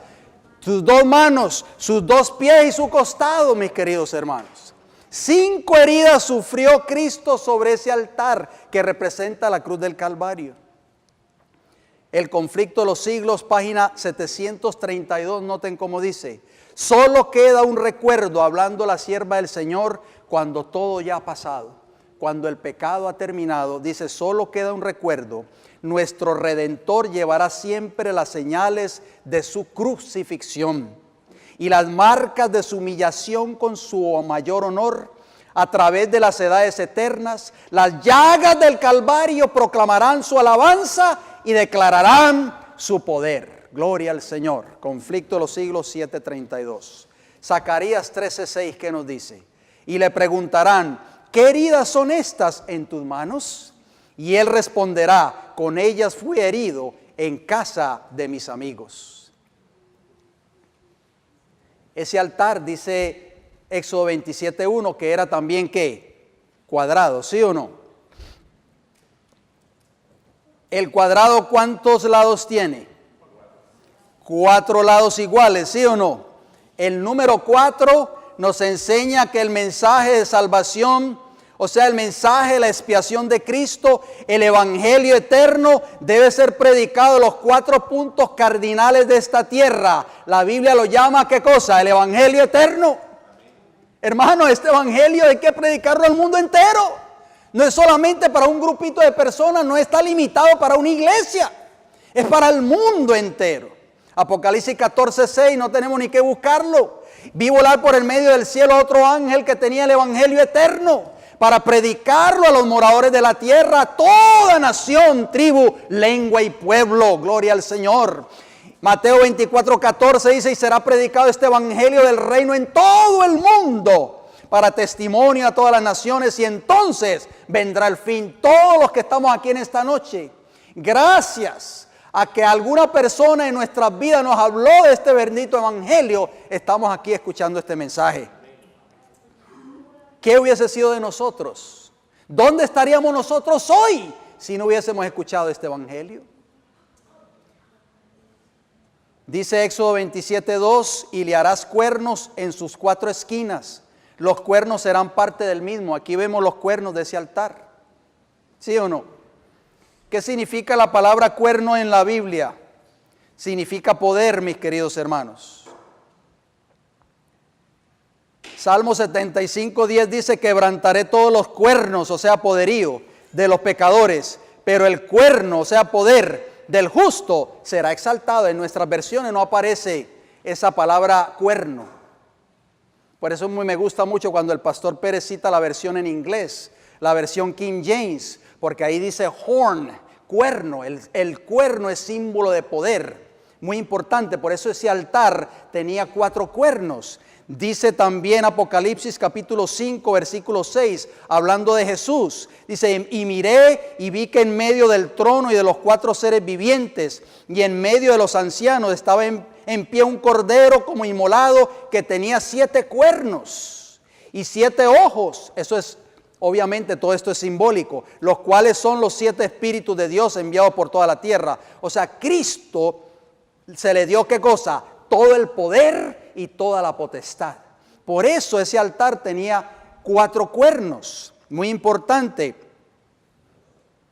A: Sus 2 manos, sus 2 pies y su costado, mis queridos hermanos. 5 heridas sufrió Cristo sobre ese altar que representa la cruz del Calvario. El conflicto de los siglos, página 732, noten cómo dice. Solo queda un recuerdo, hablando la sierva del Señor, cuando todo ya ha pasado, cuando el pecado ha terminado. Dice, solo queda un recuerdo. Nuestro Redentor llevará siempre las señales de su crucifixión y las marcas de su humillación con su mayor honor. A través de las edades eternas, las llagas del Calvario proclamarán su alabanza y declararán su poder. Gloria al Señor. Conflicto de los siglos 7:32. Zacarías 13:6, ¿qué nos dice? Y le preguntarán, ¿qué heridas son estas en tus manos? Y él responderá, con ellas fui herido en casa de mis amigos. Ese altar, dice Éxodo 27:1, que era también, ¿qué? Cuadrado, ¿sí o no? El cuadrado, ¿cuántos lados tiene? 4 lados iguales, ¿sí o no? El número 4 nos enseña que el mensaje de salvación, o sea, el mensaje de la expiación de Cristo, el evangelio eterno, debe ser predicado en los 4 puntos cardinales de esta tierra. La Biblia lo llama, ¿qué cosa? El evangelio eterno. Hermano, este evangelio hay que predicarlo al mundo entero. No es solamente para un grupito de personas, no está limitado para una iglesia. Es para el mundo entero. Apocalipsis 14:6, no tenemos ni que buscarlo. Vi volar por el medio del cielo a otro ángel que tenía el evangelio eterno para predicarlo a los moradores de la tierra, a toda nación, tribu, lengua y pueblo. Gloria al Señor. Mateo 24:14 dice, y será predicado este evangelio del reino en todo el mundo para testimonio a todas las naciones, y entonces vendrá el fin. Todos los que estamos aquí en esta noche, gracias a que alguna persona en nuestras vidas nos habló de este bendito evangelio, estamos aquí escuchando este mensaje. ¿Qué hubiese sido de nosotros? ¿Dónde estaríamos nosotros hoy si no hubiésemos escuchado este evangelio? Dice Éxodo 27:2, y le harás cuernos en sus 4 esquinas. Los cuernos serán parte del mismo. Aquí vemos los cuernos de ese altar. ¿Sí o no? ¿Qué significa la palabra cuerno en la Biblia? Significa poder, mis queridos hermanos. Salmo 75:10 dice, quebrantaré todos los cuernos, o sea, poderío, de los pecadores, pero el cuerno, o sea, poder del justo, será exaltado. En nuestras versiones no aparece esa palabra cuerno. Por eso me gusta mucho cuando el pastor Pérez cita la versión en inglés, la versión King James, porque ahí dice horn, cuerno. El cuerno es símbolo de poder, muy importante. Por eso ese altar tenía 4 cuernos. Dice también Apocalipsis capítulo 5, versículo 6, hablando de Jesús. Dice, y miré y vi que en medio del trono y de los 4 seres vivientes y en medio de los ancianos estaba en pie un cordero como inmolado que tenía 7 cuernos y 7 ojos. Eso es, obviamente todo esto es simbólico, los cuales son los 7 espíritus de Dios enviados por toda la tierra. O sea, Cristo se le dio, ¿qué cosa? Todo el poder y toda la potestad. Por eso ese altar tenía 4 cuernos. Muy importante.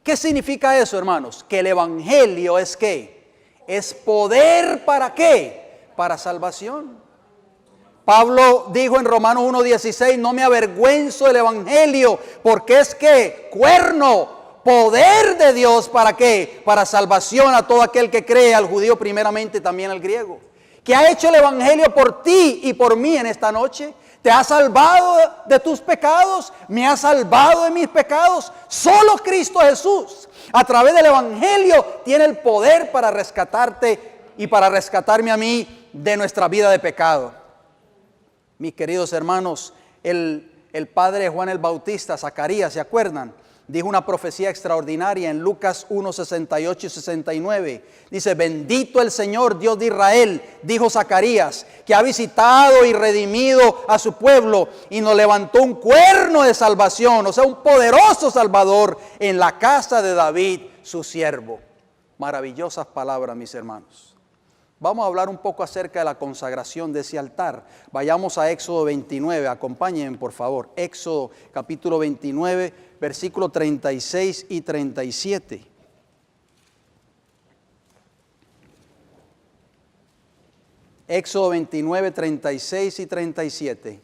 A: ¿Qué significa eso, hermanos? Que el evangelio es ¿qué? Es poder, ¿para qué? Para salvación. Pablo dijo en Romanos 1:16, no me avergüenzo del evangelio, porque es que cuerno, poder de Dios, ¿para qué? Para salvación a todo aquel que cree, al judío primeramente y también al griego. ¿Qué ha hecho el evangelio por ti y por mí en esta noche? ¿Te ha salvado de tus pecados? ¿Me ha salvado de mis pecados? Solo Cristo Jesús, a través del evangelio, tiene el poder para rescatarte y para rescatarme a mí de nuestra vida de pecado. Mis queridos hermanos, el padre Juan el Bautista, Zacarías, ¿se acuerdan? Dijo una profecía extraordinaria en Lucas 1, 68 y 69. Dice, bendito el Señor Dios de Israel, dijo Zacarías, que ha visitado y redimido a su pueblo y nos levantó un cuerno de salvación, o sea, un poderoso Salvador en la casa de David, su siervo. Maravillosas palabras, mis hermanos. Vamos a hablar un poco acerca de la consagración de ese altar. Vayamos a Éxodo 29, acompáñenme por favor. Éxodo capítulo 29, versículos 36 y 37. Éxodo 29, 36 y 37.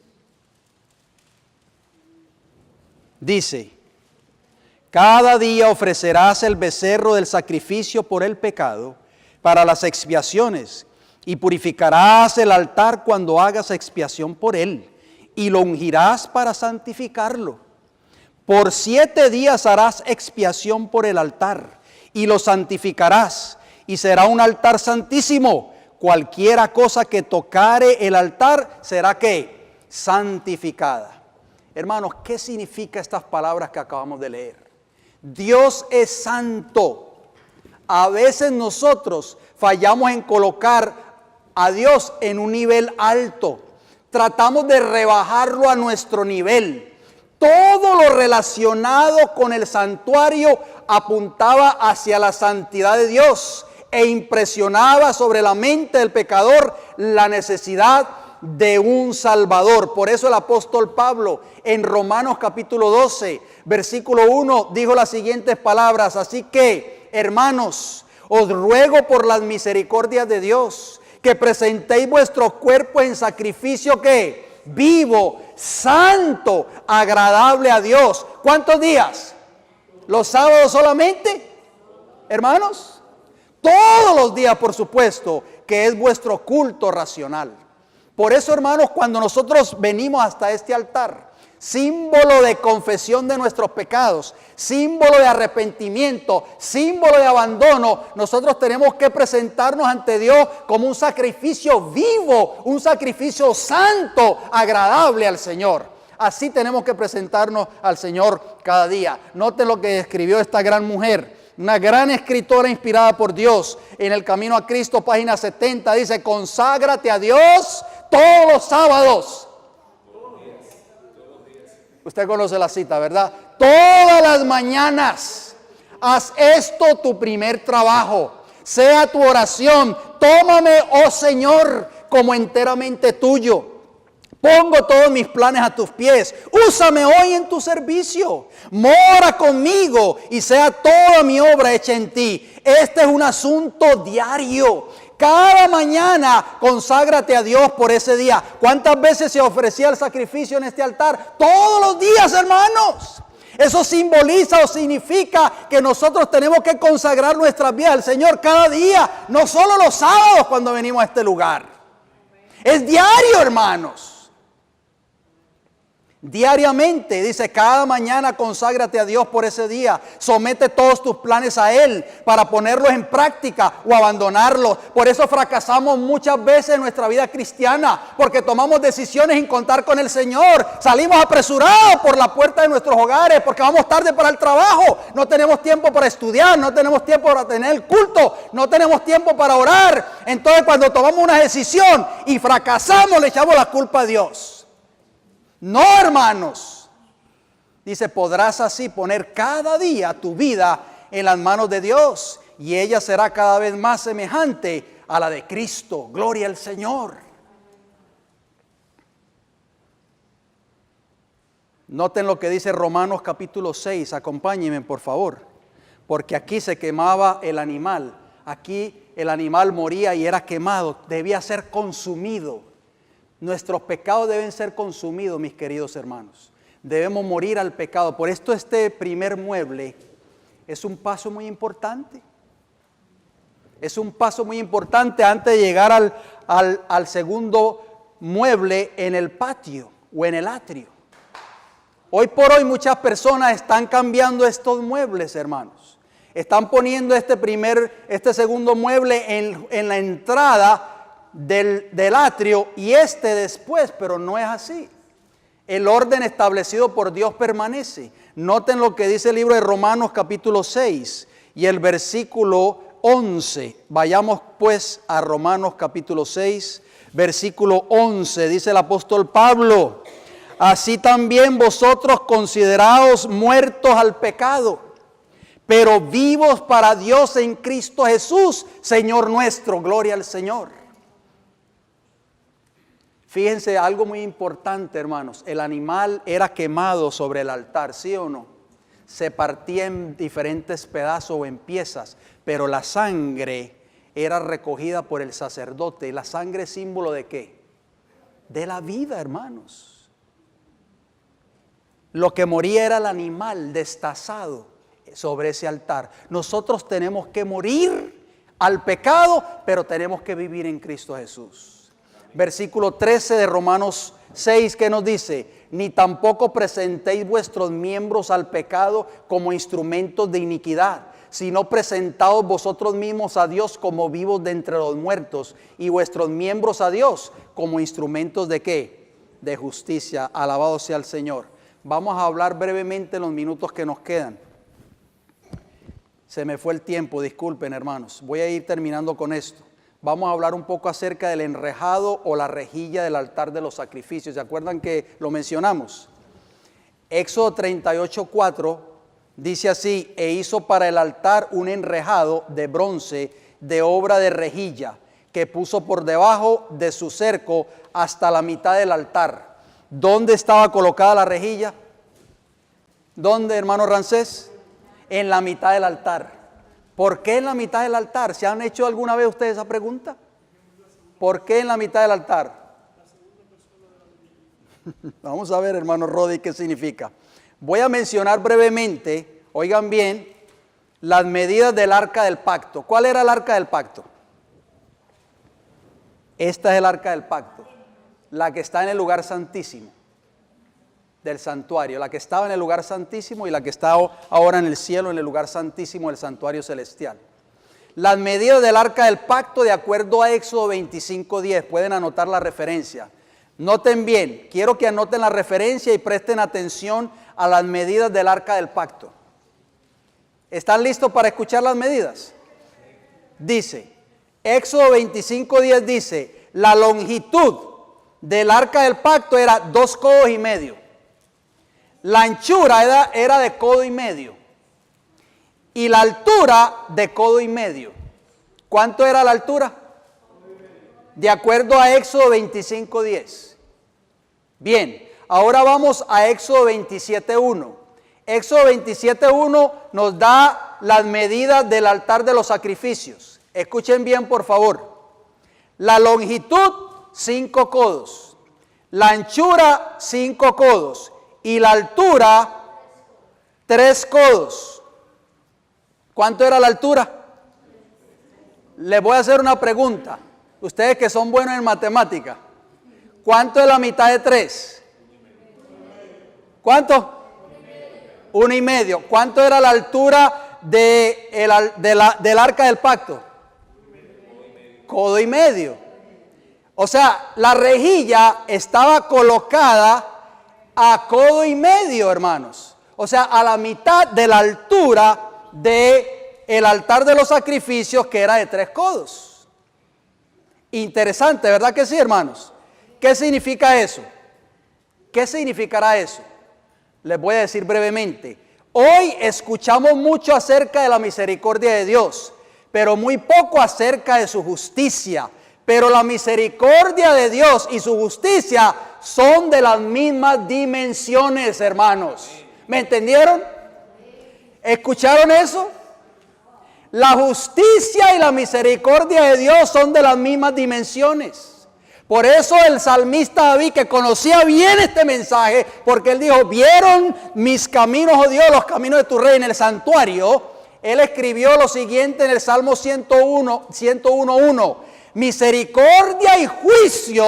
A: Dice, cada día ofrecerás el becerro del sacrificio por el pecado para las expiaciones, y purificarás el altar cuando hagas expiación por él, y lo ungirás para santificarlo. Por 7 días harás expiación por el altar, y lo santificarás, y será un altar santísimo. Cualquiera cosa que tocare el altar será ¿qué? Santificada. Hermanos, ¿qué significa estas palabras que acabamos de leer? Dios es santo. A veces nosotros fallamos en colocar a Dios en un nivel alto. Tratamos de rebajarlo a nuestro nivel. Todo lo relacionado con el santuario apuntaba hacia la santidad de Dios e impresionaba sobre la mente del pecador la necesidad de un Salvador. Por eso el apóstol Pablo en Romanos capítulo 12, versículo 1 dijo las siguientes palabras, así que hermanos, os ruego por las misericordias de Dios que presentéis vuestros cuerpos en sacrificio que vivo, santo, agradable a Dios. ¿Cuántos días? ¿Los sábados solamente? Hermanos, todos los días, por supuesto, que es vuestro culto racional. Por eso, hermanos, cuando nosotros venimos hasta este altar, símbolo de confesión de nuestros pecados, símbolo de arrepentimiento, símbolo de abandono, nosotros tenemos que presentarnos ante Dios como un sacrificio vivo, un sacrificio santo, agradable al Señor. Así tenemos que presentarnos al Señor cada día. Noten lo que escribió esta gran mujer, una gran escritora inspirada por Dios, en El Camino a Cristo, página 70, dice, conságrate a Dios todos los sábados. Usted conoce la cita, ¿verdad? Todas las mañanas, haz esto tu primer trabajo. Sea tu oración, tómame, oh Señor, como enteramente tuyo. Pongo todos mis planes a tus pies. Úsame hoy en tu servicio. Mora conmigo y sea toda mi obra hecha en ti. Este es un asunto diario. Cada mañana conságrate a Dios por ese día. ¿Cuántas veces se ofrecía el sacrificio en este altar? Todos los días, hermanos. Eso simboliza o significa que nosotros tenemos que consagrar nuestras vidas al Señor cada día. No solo los sábados cuando venimos a este lugar. Es diario, hermanos. Diariamente, dice, cada mañana conságrate a Dios por ese día. Somete todos tus planes a Él para ponerlos en práctica o abandonarlos. Por eso fracasamos muchas veces en nuestra vida cristiana, porque tomamos decisiones sin contar con el Señor. Salimos apresurados por la puerta de nuestros hogares porque vamos tarde para el trabajo. No tenemos tiempo para estudiar, no tenemos tiempo para tener el culto, no tenemos tiempo para orar. Entonces, cuando tomamos una decisión y fracasamos, le echamos la culpa a Dios. No, hermanos. Dice, podrás así poner cada día tu vida en las manos de Dios y ella será cada vez más semejante a la de Cristo. Gloria al Señor. Noten lo que dice Romanos capítulo 6. Acompáñenme, por favor. Porque aquí se quemaba el animal. Aquí el animal moría y era quemado. Debía ser consumido. Nuestros pecados deben ser consumidos, mis queridos hermanos. Debemos morir al pecado. Por esto este primer mueble es un paso muy importante. Es un paso muy importante antes de llegar al segundo mueble en el patio o en el atrio. Hoy por hoy muchas personas están cambiando estos muebles, hermanos. Están poniendo este segundo mueble en la entrada del atrio y después, pero no es así. El orden establecido por Dios permanece. Noten lo que dice el libro de Romanos capítulo 6 y el versículo 11. Vayamos pues a Romanos capítulo 6, versículo 11. Dice el apóstol Pablo: así también vosotros consideraos muertos al pecado, pero vivos para Dios en Cristo Jesús, Señor nuestro. Gloria al Señor. Fíjense algo muy importante, hermanos. El animal era quemado sobre el altar, ¿sí o no? Se partía en diferentes pedazos o en piezas, pero la sangre era recogida por el sacerdote. ¿La sangre es símbolo de qué? De la vida, hermanos. Lo que moría era el animal destazado sobre ese altar. Nosotros tenemos que morir al pecado, pero tenemos que vivir en Cristo Jesús. Versículo 13 de Romanos 6, que nos dice: ni tampoco presentéis vuestros miembros al pecado como instrumentos de iniquidad, sino presentaos vosotros mismos a Dios como vivos de entre los muertos, y vuestros miembros a Dios como instrumentos ¿de qué? De justicia. Alabado sea el Señor. Vamos a hablar brevemente en los minutos que nos quedan. Se me fue el tiempo, disculpen, hermanos. Voy a ir terminando con esto. Vamos a hablar un poco acerca del enrejado o la rejilla del altar de los sacrificios. ¿Se acuerdan que lo mencionamos? Éxodo 38:4 dice así: e hizo para el altar un enrejado de bronce de obra de rejilla, que puso por debajo de su cerco hasta la mitad del altar. ¿Dónde estaba colocada la rejilla? ¿Dónde, hermano Rancés? En la mitad del altar. ¿Por qué en la mitad del altar? ¿Se han hecho alguna vez ustedes esa pregunta? ¿Por qué en la mitad del altar? Vamos a ver, hermano Rodi, qué significa. Voy a mencionar brevemente, oigan bien, las medidas del arca del pacto. ¿Cuál era el arca del pacto? Esta es el arca del pacto, la que está en el lugar santísimo del santuario, la que estaba en el lugar santísimo y la que está ahora en el cielo, en el lugar santísimo del santuario celestial. Las medidas del arca del pacto de acuerdo a Éxodo 25:10, pueden anotar la referencia. Noten bien, quiero que anoten la referencia y presten atención a las medidas del arca del pacto. ¿Están listos para escuchar las medidas? Dice, Éxodo 25:10 dice, la longitud del arca del pacto era 2 codos y medio. La anchura era de codo y medio y la altura de codo y medio. ¿Cuánto era la altura? De acuerdo a Éxodo 25:10. Bien, ahora vamos a Éxodo 27:1. Éxodo 27:1 nos da las medidas del altar de los sacrificios. Escuchen bien, por favor. La longitud, 5 codos. La anchura, 5 codos. Y la altura, 3 codos. ¿Cuánto era la altura? Les voy a hacer una pregunta. Ustedes que son buenos en matemática. ¿Cuánto es la mitad de 3? ¿Cuánto? 1,5. ¿Cuánto era la altura del arca del pacto? 1,5 codos. O sea, la rejilla estaba colocada a 1,5 codos, hermanos. O sea, a la mitad de la altura del altar de los sacrificios, que era de 3 codos. Interesante, ¿verdad que sí, hermanos? ¿Qué significa eso? ¿Qué significará eso? Les voy a decir brevemente. Hoy escuchamos mucho acerca de la misericordia de Dios, pero muy poco acerca de su justicia. Pero la misericordia de Dios y su justicia son de las mismas dimensiones, hermanos. ¿Me entendieron? ¿Escucharon eso? La justicia y la misericordia de Dios son de las mismas dimensiones. Por eso el salmista David, que conocía bien este mensaje, porque él dijo: vieron mis caminos, oh Dios, los caminos de tu rey en el santuario. Él escribió lo siguiente en el Salmo 101:1: misericordia y juicio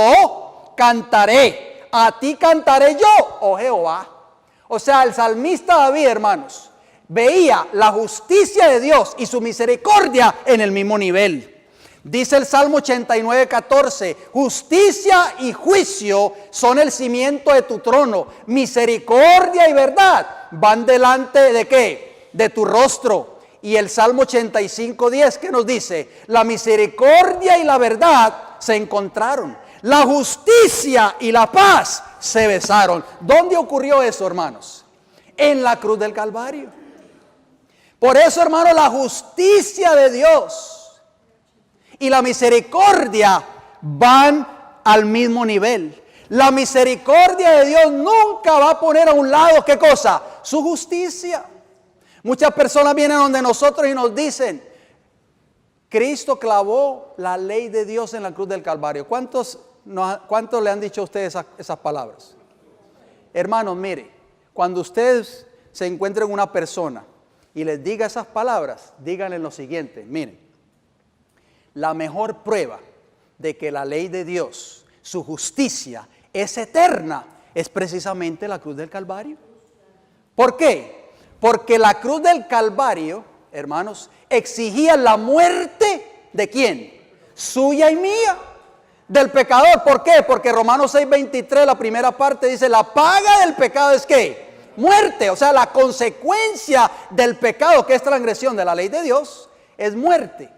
A: cantaré, a ti cantaré yo, oh Jehová. O sea, el salmista David, hermanos, veía la justicia de Dios y su misericordia en el mismo nivel. Dice el Salmo 89:14: justicia y juicio son el cimiento de tu trono, misericordia y verdad van delante de ¿qué? De tu rostro. Y el Salmo 85:10, ¿qué nos dice? La misericordia y la verdad se encontraron, la justicia y la paz se besaron. ¿Dónde ocurrió eso, hermanos? En la cruz del Calvario. Por eso, hermanos, la justicia de Dios y la misericordia van al mismo nivel. La misericordia de Dios nunca va a poner a un lado, ¿qué cosa? Su justicia. Muchas personas vienen donde nosotros y nos dicen: Cristo clavó la ley de Dios en la cruz del Calvario. ¿Cuántos le han dicho a ustedes esas palabras? Hermanos, mire, cuando ustedes se encuentren una persona y les diga esas palabras, díganle lo siguiente: miren, la mejor prueba de que la ley de Dios, su justicia, es eterna, es precisamente la cruz del Calvario. ¿Por qué? Porque la cruz del Calvario, hermanos, exigía la muerte ¿de quién? Suya y mía, del pecador. ¿Por qué? Porque Romanos 6:23, la primera parte dice: la paga del pecado es ¿qué? Muerte. O sea, la consecuencia del pecado, que es transgresión de la ley de Dios, es muerte.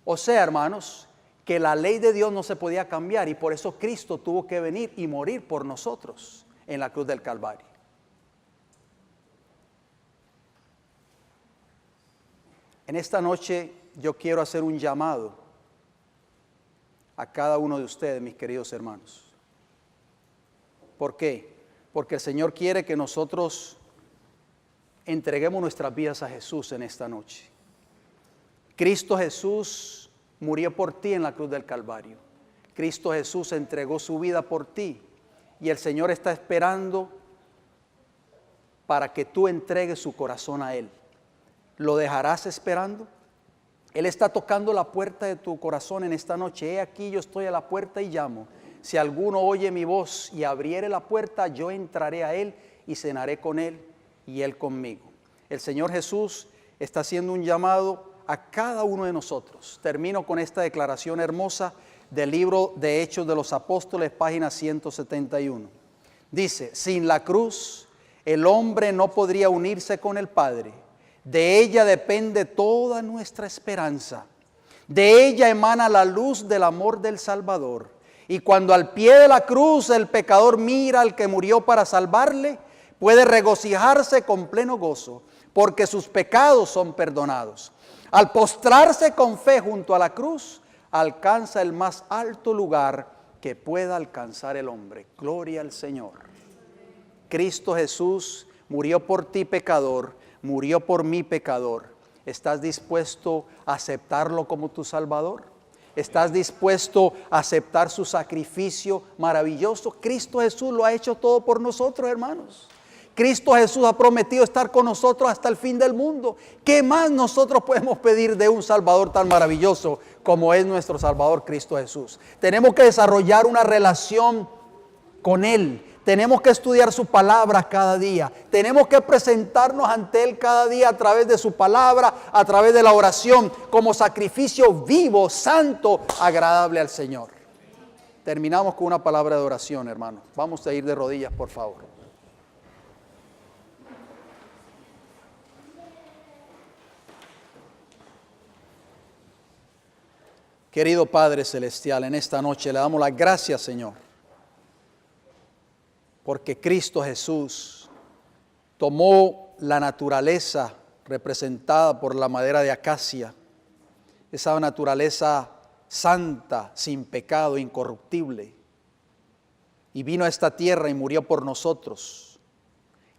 A: O sea, hermanos, que la ley de Dios no se podía cambiar, y por eso Cristo tuvo que venir y morir por nosotros en la cruz del Calvario. En esta noche yo quiero hacer un llamado a cada uno de ustedes, mis queridos hermanos. ¿Por qué? Porque el Señor quiere que nosotros entreguemos nuestras vidas a Jesús en esta noche. Cristo Jesús murió por ti en la cruz del Calvario. Cristo Jesús entregó su vida por ti, y el Señor está esperando para que tú entregues su corazón a Él. ¿Lo dejarás esperando? Él está tocando la puerta de tu corazón en esta noche. He aquí, yo estoy a la puerta y llamo. Si alguno oye mi voz y abriere la puerta, yo entraré a él y cenaré con él y él conmigo. El Señor Jesús está haciendo un llamado a cada uno de nosotros. Termino con esta declaración hermosa del libro de Hechos de los Apóstoles, página 171. Dice: sin la cruz, el hombre no podría unirse con el Padre. De ella depende toda nuestra esperanza. De ella emana la luz del amor del Salvador. Y cuando al pie de la cruz el pecador mira al que murió para salvarle, puede regocijarse con pleno gozo, porque sus pecados son perdonados. Al postrarse con fe junto a la cruz, alcanza el más alto lugar que pueda alcanzar el hombre. Gloria al Señor. Cristo Jesús murió por ti, pecador. Murió por mí, pecador. ¿Estás dispuesto a aceptarlo como tu Salvador? ¿Estás dispuesto a aceptar su sacrificio maravilloso? Cristo Jesús lo ha hecho todo por nosotros, hermanos. Cristo Jesús ha prometido estar con nosotros hasta el fin del mundo. ¿Qué más nosotros podemos pedir de un Salvador tan maravilloso como es nuestro Salvador Cristo Jesús? Tenemos que desarrollar una relación con Él. Tenemos que estudiar su palabra cada día. Tenemos que presentarnos ante Él cada día a través de su palabra, a través de la oración, como sacrificio vivo, santo, agradable al Señor. Terminamos con una palabra de oración, hermanos. Vamos a ir de rodillas, por favor. Querido Padre Celestial, en esta noche le damos las gracias, Señor, porque Cristo Jesús tomó la naturaleza representada por la madera de acacia, esa naturaleza santa, sin pecado, incorruptible, y vino a esta tierra y murió por nosotros.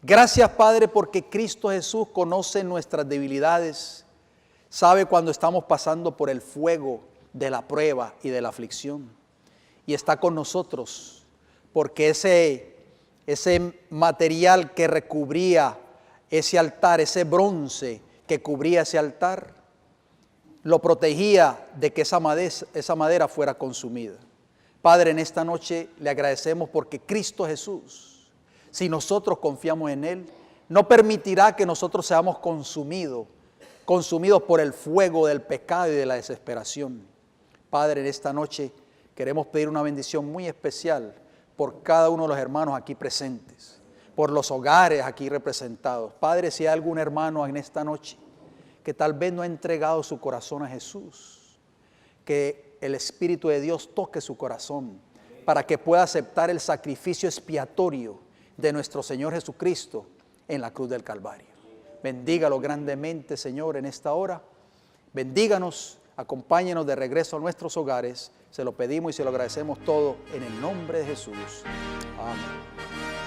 A: Gracias, Padre, porque Cristo Jesús conoce nuestras debilidades, sabe cuando estamos pasando por el fuego de la prueba y de la aflicción, y está con nosotros, porque ese material que recubría ese altar, ese bronce que cubría ese altar, lo protegía de que esa madera fuera consumida. Padre, en esta noche le agradecemos porque Cristo Jesús, si nosotros confiamos en Él, no permitirá que nosotros seamos consumidos por el fuego del pecado y de la desesperación. Padre, en esta noche queremos pedir una bendición muy especial por cada uno de los hermanos aquí presentes, por los hogares aquí representados. Padre, si hay algún hermano en esta noche que tal vez no ha entregado su corazón a Jesús, que el Espíritu de Dios toque su corazón para que pueda aceptar el sacrificio expiatorio de nuestro Señor Jesucristo en la cruz del Calvario. Bendígalo grandemente, Señor, en esta hora. Bendíganos, acompáñenos de regreso a nuestros hogares. Se lo pedimos y se lo agradecemos todo en el nombre de Jesús. Amén.